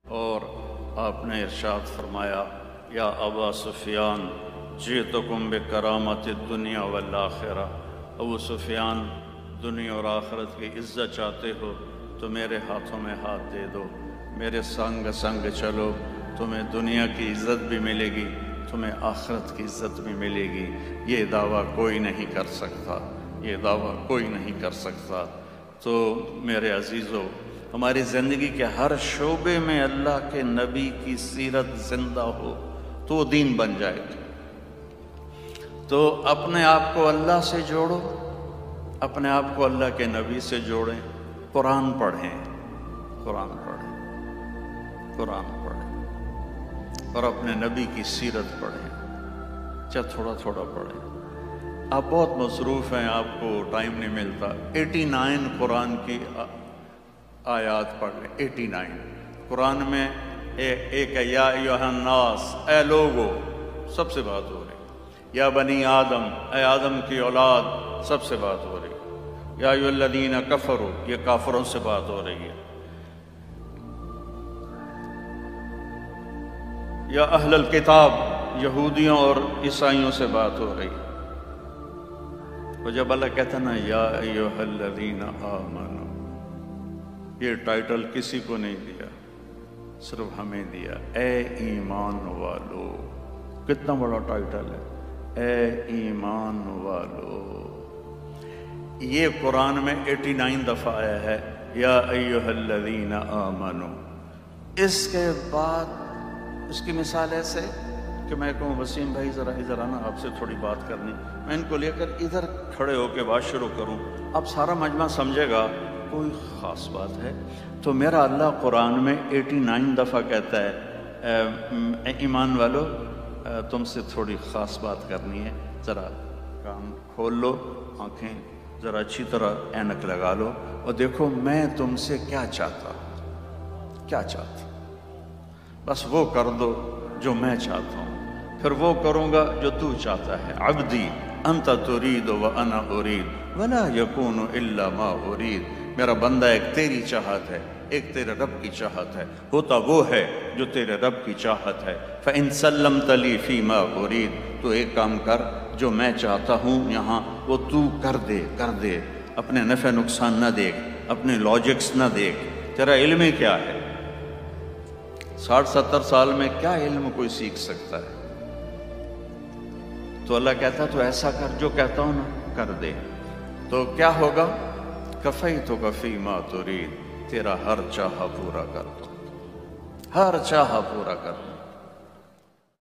اور آپ نے ارشاد فرمایا یا ابا سفیان جئتکم بکرامت الدنیا والآخرہ، ابو سفیان دنیا اور آخرت کی عزت چاہتے ہو تو میرے ہاتھوں میں ہاتھ دے دو، میرے سنگ سنگ چلو، تمہیں دنیا کی عزت بھی ملے گی، تمہیں آخرت کی عزت بھی ملے گی۔ یہ دعویٰ کوئی نہیں کر سکتا، یہ دعویٰ کوئی نہیں کر سکتا۔ تو میرے عزیزو، ہماری زندگی کے ہر شعبے میں اللہ کے نبی کی سیرت زندہ ہو تو وہ دین بن جائے گا۔ تو اپنے آپ کو اللہ سے جوڑو، اپنے آپ کو اللہ کے نبی سے جوڑیں، قرآن پڑھیں، قرآن پڑھیں، قرآن پڑھیں، اور اپنے نبی کی سیرت پڑھیں، چاہے تھوڑا تھوڑا پڑھیں۔ آپ بہت مصروف ہیں، آپ کو ٹائم نہیں ملتا۔ 89 قرآن کی آیات پڑھ لیں، 89 قرآن میں ایک ہے یا ایھا الناس، اے لوگو، سب سے بات ہو رہی، یا بنی آدم، اے آدم کی اولاد، سب سے بات ہو رہی، یا ایھا الذین کفروا، یہ کافروں سے بات ہو رہی ہے، یا اہل الکتاب، یہودیوں اور عیسائیوں سے بات ہو رہی۔ اور جب اللہ کہتا نا یا ایھا الذین آمنوا، یہ ٹائٹل کسی کو نہیں دیا، صرف ہمیں دیا، اے ایمان والو۔ کتنا بڑا ٹائٹل ہے، اے ایمان والو۔ یہ قرآن میں 89 دفعہ آیا ہے، یا ایھا الذین آمنوا۔ اس کے بعد اس کی مثال ایسے کہ میں کہوں وسیم بھائی ذرا ادھر آنا، آپ سے تھوڑی بات کرنی، میں ان کو لے کر ادھر کھڑے ہو کے بات شروع کروں، اب سارا مجمع سمجھے گا کوئی خاص بات ہے۔ تو میرا اللہ قرآن میں 89 دفعہ کہتا ہے ایمان والو، تم سے تھوڑی خاص بات کرنی ہے، ذرا کان کھول لو، آنکھیں ذرا اچھی طرح اینک لگا لو اور دیکھو میں تم سے کیا چاہتا ہوں، کیا چاہتا ہوں، بس وہ کر دو جو میں چاہتا ہوں، پھر وہ کروں گا جو تو چاہتا ہے۔ عبدی انت ترید وانا ارید ولا یکون الا ما ارید۔ میرا بندہ ایک تیری چاہت ہے، ایک تیرے رب کی چاہت ہے، ہوتا وہ ہے جو تیرے رب کی چاہت ہے۔ فَإِن سَلَّمْتَ لِي فِي مَا أُرِيدُ، تو ایک کام کر، جو میں چاہتا ہوں یہاں وہ تو کر دے، کر دے، اپنے نفع نقصان نہ دیکھ، اپنے لاجکس نہ دیکھ، تیرا علم ہی کیا ہے؟ 60-70 سال میں کیا علم کوئی سیکھ سکتا ہے؟ تو اللہ کہتا تو ایسا کر جو کہتا ہوں نا، کر دے، تو کیا ہوگا؟ کفیتک فی ما ترید، تیرا ہر چاہا پورا کر دوں، ہر چاہا پورا کر دوں۔